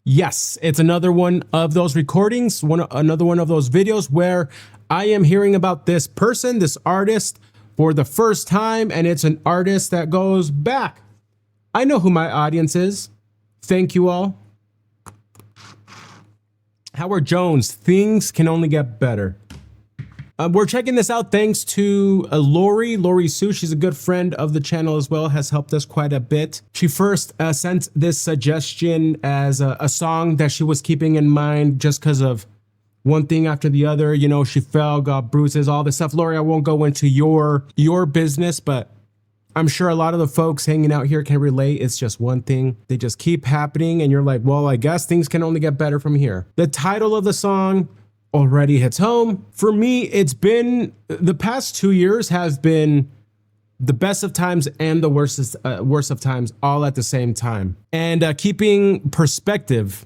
Yes, it's another one of those recordings, another one of those videos where I am hearing about this person, this artist, for the first time, and it's an artist that goes back. I know who my audience is. Thank you all. Howard Jones, Things Can Only Get Better. We're checking this out thanks to Lori Sue. She's a good friend of the channel as well, has helped us quite a bit. She first sent this suggestion as a song that she was keeping in mind just because of one thing after the other. You know, she fell, got bruises, all this stuff. Lori, I won't go into your business, but I'm sure a lot of the folks hanging out here can relate. It's just one thing. They just keep happening and you're like, well, I guess things can only get better from here. The title of the song already hits home. For me, it's been, the past 2 years has been the best of times and the worst of times all at the same time. And keeping perspective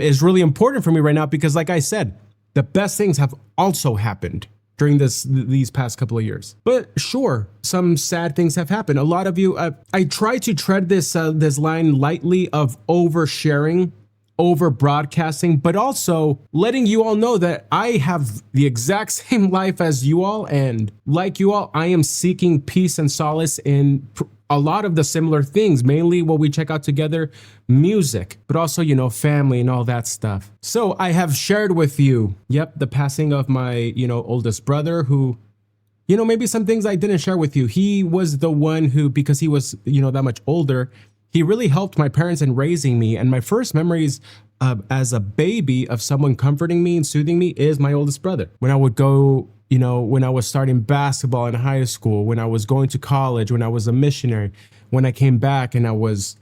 is really important for me right now because like I said, the best things have also happened during these past couple of years. But sure, some sad things have happened. A lot of you, I try to tread this line lightly of oversharing, over broadcasting, but also letting you all know that I have the exact same life as you all, and like you all, I am seeking peace and solace in a lot of the similar things, mainly what we check out together, music, but also, you know, family and all that stuff. So I have shared with you, the passing of my, oldest brother who, maybe some things I didn't share with you. He was the one who, because he was, that much older, he really helped my parents in raising me. And my first memories as a baby of someone comforting me and soothing me is my oldest brother. When I would go, when I was starting basketball in high school, when I was going to college, when I was a missionary, when I came back and I was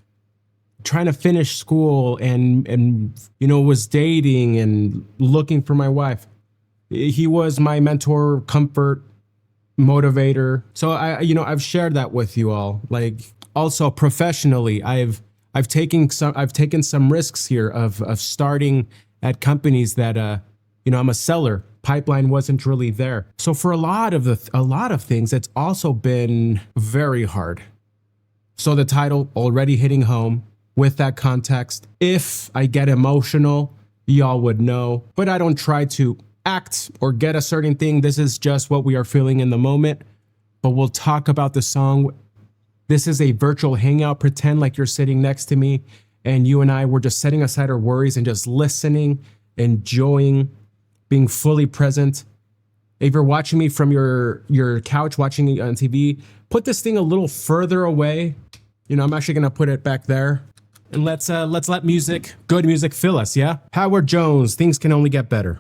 trying to finish school and was dating and looking for my wife. He was my mentor, comfort, motivator. So I've shared that with you all. Like, also professionally, I've taken some risks here of starting at companies that I'm a seller. Pipeline wasn't really there. So for a lot of things, it's also been very hard. So the title already hitting home with that context. If I get emotional, y'all would know, but I don't try to act or get a certain thing. This is just what we are feeling in the moment, but we'll talk about the song. This is a virtual hangout. Pretend like you're sitting next to me and you and I were just setting aside our worries and just listening, enjoying, being fully present. If you're watching me from your couch, watching it on TV, put this thing a little further away. I'm actually gonna put it back there. And let's let good music fill us, yeah? Howard Jones, Things Can Only Get Better.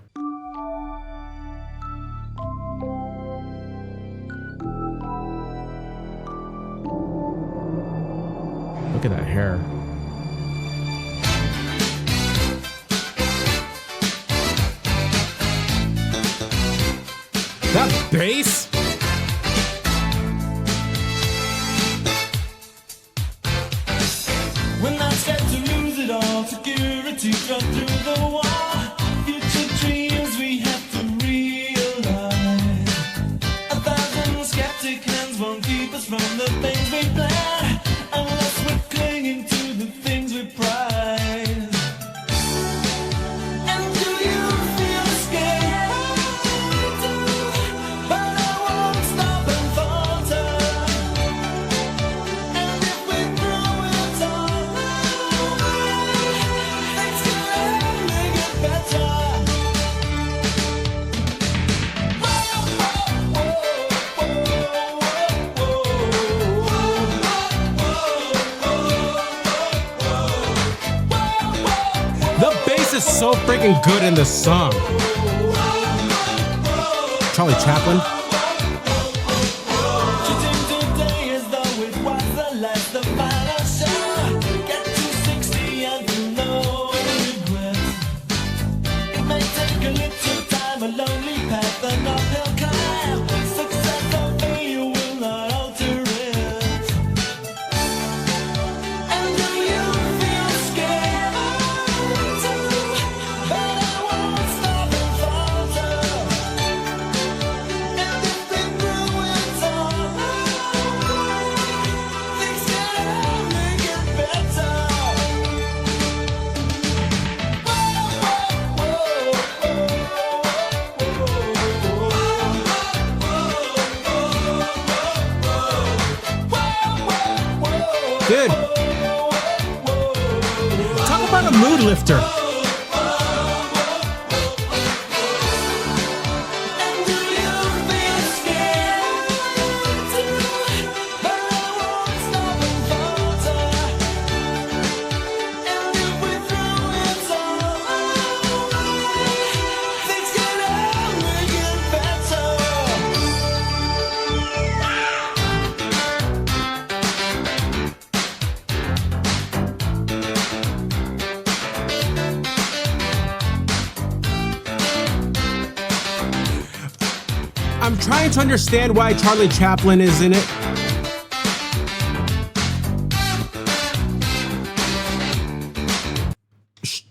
Look at that hair. That bass? When I start to lose it all, security cut through the wall. Future dreams we have to realize. 1,000 skeptic hands won't keep us from the things we plan, unless we're clinging to the things we prize. And do you feel scared? But I won't stop and falter. And if we throw it all away, things can only get better. The bass is so freaking good in this song. Charlie Chaplin. Shooting today as though it was the last, the final shot. Get to 60 and you know regret. It may take a little time, a lonely path, an uphill climb. Success or failure will not alter it. And do you feel scared? But I won't stop and falter. And mood lifter. And do you feel scared too? But I won't stop and falter. And if we throw it all away, things can only get better. I'm trying to understand why Charlie Chaplin is in it.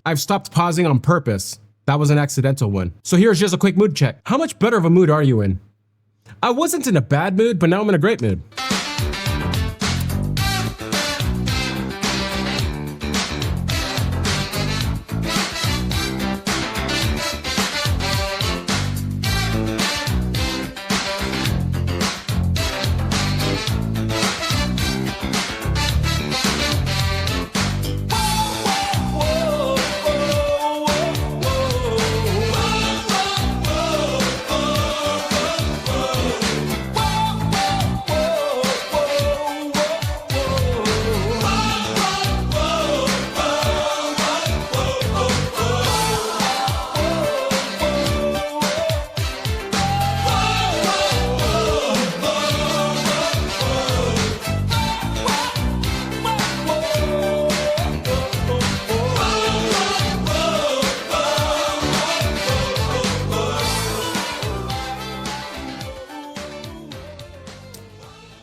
I've stopped pausing on purpose. That was an accidental one. So here's just a quick mood check. How much better of a mood are you in? I wasn't in a bad mood, but now I'm in a great mood.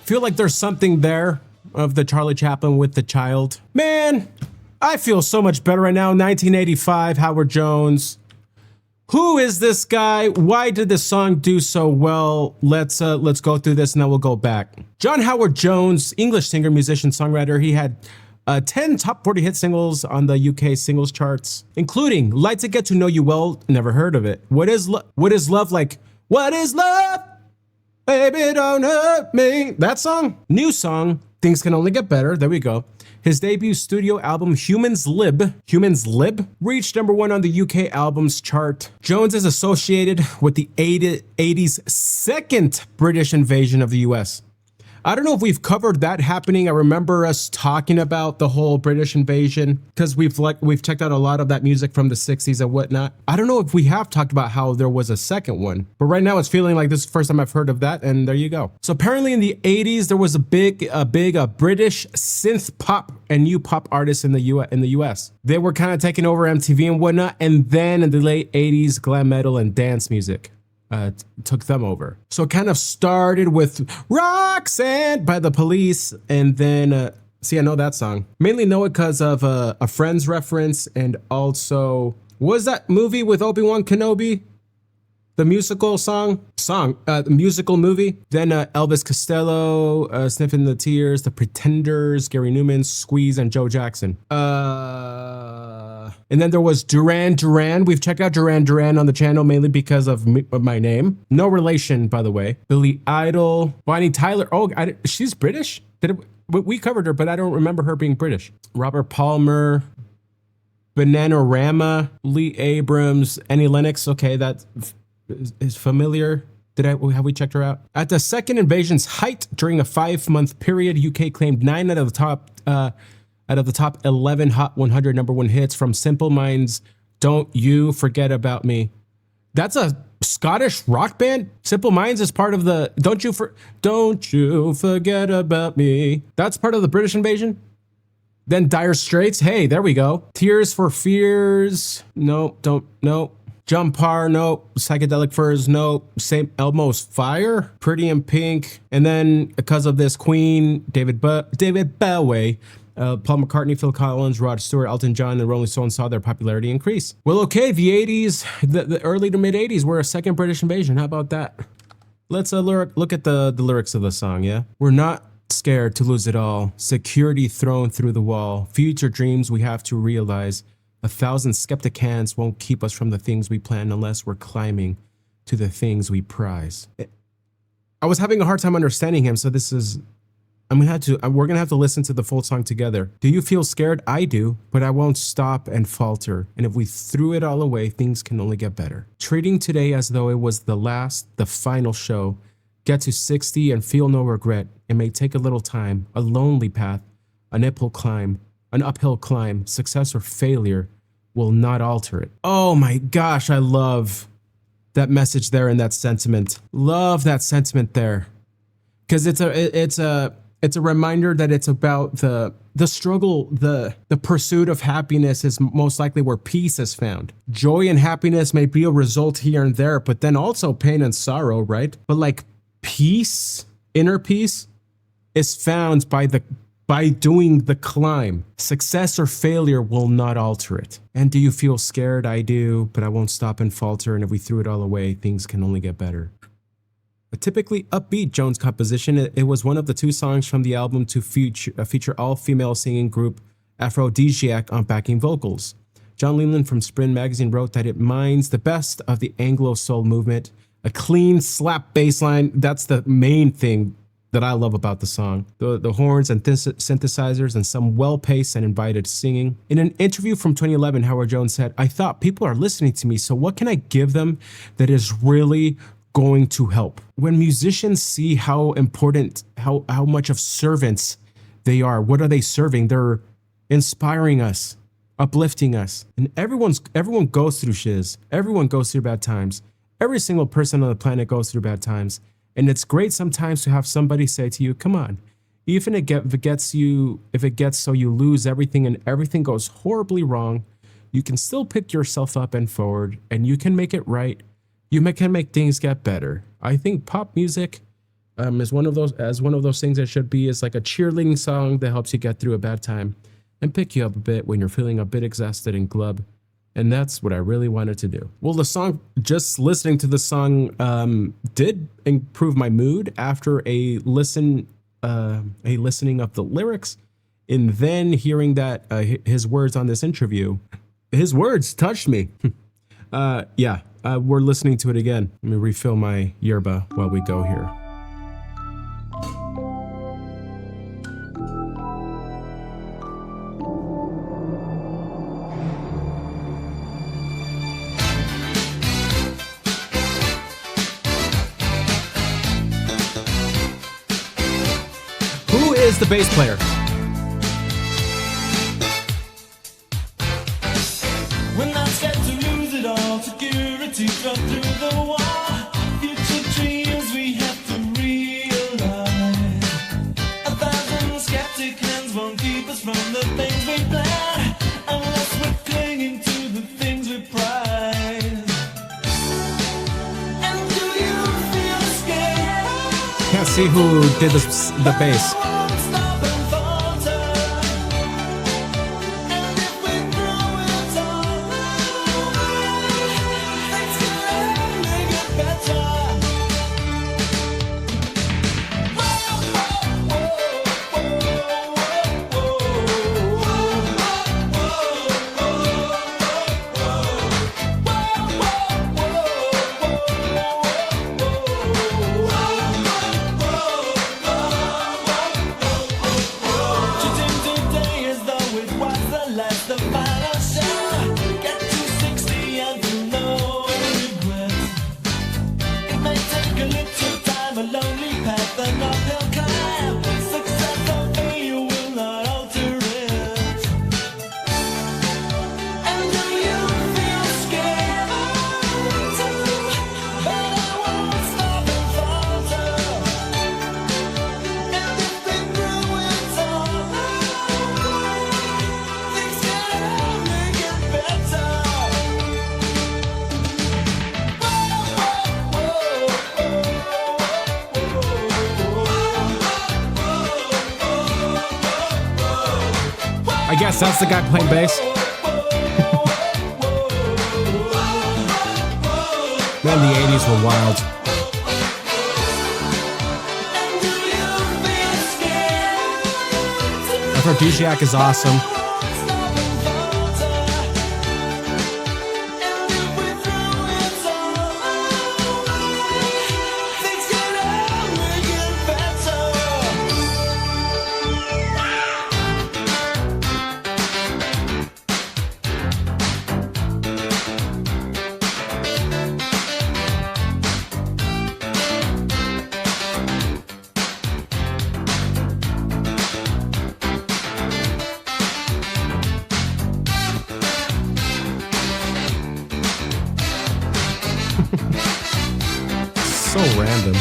Feel like there's something there of the Charlie Chaplin with the child. Man, I feel so much better right now. 1985, Howard Jones. Who is this guy? Why did this song do so well? Let's go through this and then we'll go back. John Howard Jones, English singer, musician, songwriter. He had 10 top 40 hit singles on the UK singles charts, including Like to Get to Know You Well, never heard of it. What is love like? What is love? Baby, don't hurt me. That song. New song, Things Can Only Get Better. There we go. His debut studio album, Humans Lib, reached #1 on the UK albums chart. Jones is associated with the 80s second British invasion of the US. I don't know if we've covered that happening. I remember us talking about the whole British invasion because we've checked out a lot of that music from the 60s and whatnot. I don't know if we have talked about how there was a second one, but right now it's feeling like this is the first time I've heard of that, and there you go. So apparently in the 80s there was a big British synth pop and new pop artists in the US. They were kind of taking over MTV and whatnot, and then in the late 80s, glam metal and dance music took them over. So it kind of started with Roxanne by the Police, and then see, I know that song. Mainly know it because of a Friends reference, and also, what was that movie with Obi-Wan Kenobi? The musical the musical movie. Then Elvis Costello, Sniffing the Tears, The Pretenders, Gary Newman, Squeeze, and Joe Jackson. And then there was Duran Duran. We've checked out Duran Duran on the channel mainly because of my name. No relation, by the way. Billy Idol, Bonnie Tyler. Oh, she's British? We covered her, but I don't remember her being British. Robert Palmer, Bananarama, Lee Abrams, Annie Lennox. Okay, that is familiar. Have we checked her out? At the second invasion's height, during a 5-month period, UK claimed 9 out of the top 11 Hot 100 #1 hits, from Simple Minds' Don't You Forget About Me. That's a Scottish rock band. Simple Minds is part of the Don't You Forget About Me. That's part of the British invasion. Then Dire Straits. Hey, there we go. Tears for Fears. Nope. Jump Par, nope. Psychedelic Furs, nope. St. Elmo's Fire, Pretty in Pink. And then because of this, Queen, David Bowie, Paul McCartney, Phil Collins, Rod Stewart, Elton John, and Rolling Stones saw their popularity increase. Well, okay, the 80s, the early to mid 80s were a second British invasion. How about that? Let's look at the lyrics of the song, yeah? We're not scared to lose it all. Security thrown through the wall. Future dreams we have to realize. 1,000 skeptic hands won't keep us from the things we plan unless we're climbing to the things we prize. I was having a hard time understanding him, so this is we're gonna have to listen to the full song together. Do you feel scared? I do, but I won't stop and falter. And if we threw it all away, things can only get better. Treating today as though it was the final show. Get to 60 and feel no regret. It may take a little time, a lonely path, an uphill climb. Success or failure will not alter it. Oh my gosh, I love that message there and that sentiment. Love that sentiment there. Because it's a reminder that it's about the struggle, the pursuit of happiness is most likely where peace is found. Joy and happiness may be a result here and there, but then also pain and sorrow, right? But like peace, inner peace, is found by doing the climb. Success or failure will not alter it. And do you feel scared? I do, but I won't stop and falter. And if we threw it all away, things can only get better. A typically upbeat Jones composition, it was one of the 2 songs from the album to feature all-female singing group Aphrodisiac on backing vocals. John Leland from Spin Magazine wrote that it mines the best of the Anglo soul movement, a clean slap bass line. That's the main thing that I love about the song. The horns and synthesizers and some well-paced and invited singing. In an interview from 2011, Howard Jones said, "I thought people are listening to me, so what can I give them that is really going to help?" When musicians see how important, how much of servants they are, what are they serving? They're inspiring us, uplifting us. And everyone goes through shiz. Everyone goes through bad times. Every single person on the planet goes through bad times. And it's great sometimes to have somebody say to you, come on, even if it gets so you lose everything and everything goes horribly wrong, you can still pick yourself up and forward and you can make it right. You can make things get better. I think pop music is one of those things that should be is like a cheerleading song that helps you get through a bad time and pick you up a bit when you're feeling a bit exhausted and glum. And that's what I really wanted to do. Well, the song, just listening to the song did improve my mood after a listening of the lyrics, and then hearing that his words on this interview, his words touched me. We're listening to it again. Let me refill my yerba while we go here. Who is the bass player? When I scared to lose it all, security dropped through the wall. Future dreams we have to realize. 1,000 skeptic hands won't keep us from the things we plan, unless we're clinging to the things we prize. And do you feel scared? Can't see who did the bass. I guess that's the guy playing bass. Man, the 80s were wild. Aphrodisiac is awesome. So random.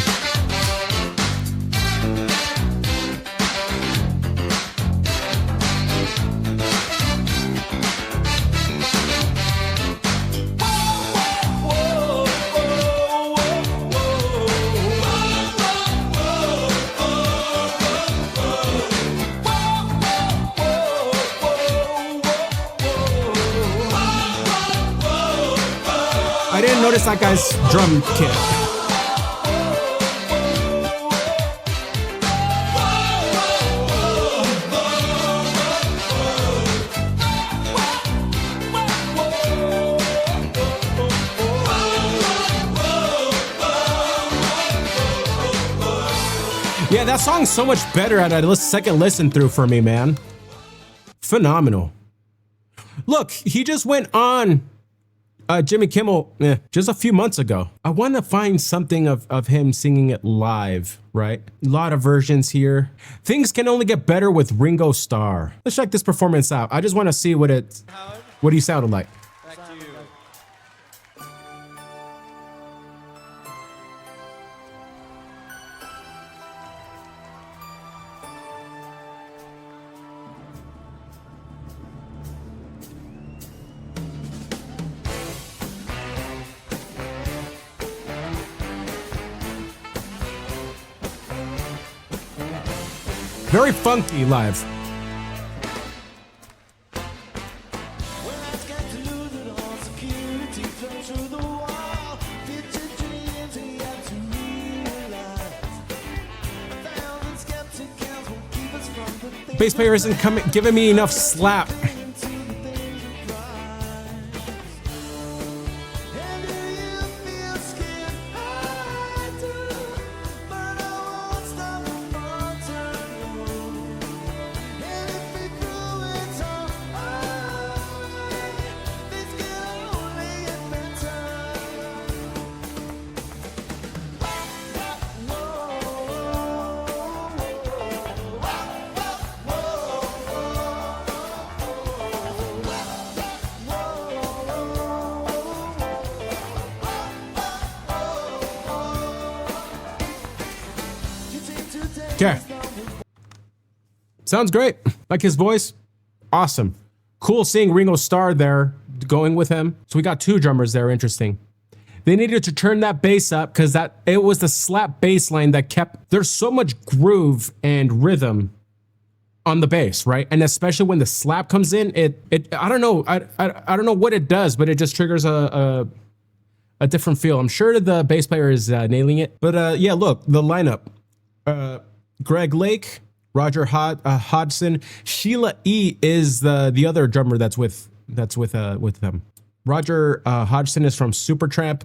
I didn't notice that guy's drum kit. Yeah, that song's so much better at a second listen through for me, man. Phenomenal. Look, he just went on Jimmy Kimmel just a few months ago. I want to find something of him singing it live, right? A lot of versions here. Things can only get better with Ringo Starr. Let's check this performance out. I just want to see what he sounded like. Back to you. Very funky live. When I got to lose it all, security fell through the wall. Future dreams he had to realize. 1,000 skeptics will keep us from the things Bass player isn't giving me enough slap. into the things you prize. And do you feel scared? I do, but I won't stop faltering. And if we threw it all away, things can only get better. Okay. Sounds great. Like his voice. Awesome. Cool seeing Ringo Starr there going with him. So we got two drummers there. Interesting. They needed to turn that bass up because it was the slap bass line that kept, there's so much groove and rhythm on the bass, right? And especially when the slap comes in, I don't know, I don't know what it does, but it just triggers a different feel. I'm sure the bass player is nailing it. But yeah, look, the lineup. Greg Lake, Roger Hodgson, Sheila E is the other drummer that's with them. Roger Hodgson is from Supertramp.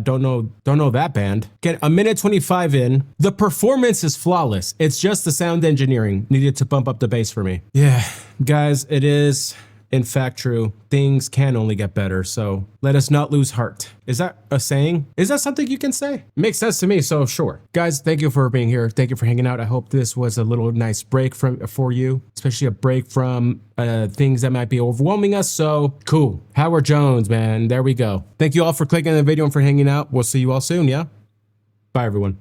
Don't know that band. Get a minute 25 in. The performance is flawless. It's just the sound engineering needed to bump up the bass for me. Yeah, guys, it is in fact true. Things can only get better. So let us not lose heart. Is that a saying? Is that something you can say? Makes sense to me. So sure. Guys, thank you for being here. Thank you for hanging out. I hope this was a little nice break for you, especially a break from things that might be overwhelming us. So cool. Howard Jones, man. There we go. Thank you all for clicking the video and for hanging out. We'll see you all soon. Yeah. Bye, everyone.